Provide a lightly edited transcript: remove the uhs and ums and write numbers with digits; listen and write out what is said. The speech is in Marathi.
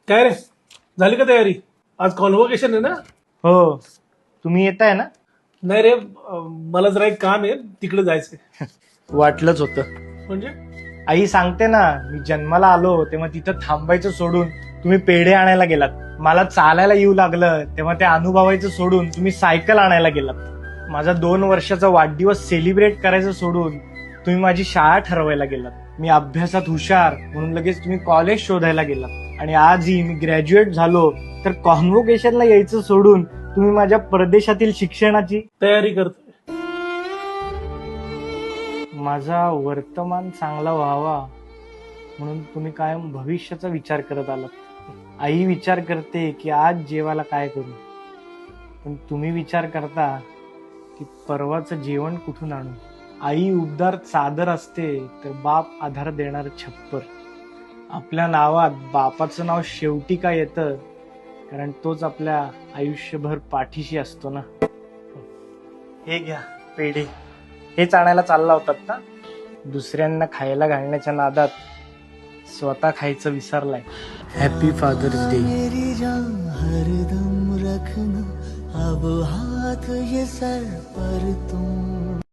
काय रे, झाली का तयारी? आज कॉन्व्होकेशन आहे ना? हो. तुम्ही येताय ना? नाही रे, मला जरा एक काम आहे, तिकडे जायचंय. वाटलंच होतं. म्हणजे आई सांगते ना, मी जन्माला आलो तेव्हा तिथं थांबायचं सोडून तुम्ही पेढे आणायला गेलात. मला चालायला येऊ लागलं तेव्हा ते अनुभवायचं सोडून तुम्ही सायकल आणायला गेलात. माझा 2 वर्षाचा वाढदिवस सेलिब्रेट करायचं सोडून तुम्ही माझी शाळा ठरवायला गेलात. मी अभ्यासात हुशार म्हणून लगेच तुम्ही कॉलेज शोधायला गेलात. आणि आजही मी ग्रॅज्युएट झालो तर कॉन्व्होकेशनला यायचं सोडून तुम्ही माझ्या परदेशातील शिक्षणाची तयारी करतोय? माझा वर्तमान चांगला व्हावा म्हणून तुम्ही कायम भविष्याचा विचार करत आलात. आई विचार करते की आज जेवायला काय करू, पण तुम्ही विचार करता की परवाचं जेवण कुठून आणू. आई उबदार चादर असते तर बाप आधार देणार छप्पर. आपल्या नावात बापाचं नाव शेवटी का येतं, कारण तोच आपल्या आयुष्यभर पाठीशी असतो ना. हे घ्या पेढे. हेच आणायला चालला होतात ना? दुसऱ्यांना खायला घालण्याच्या नादात स्वतः खायचं विसरलाय. Happy father's day. मेरी जान हरदम रखना अब हाथ ये सर पर तुम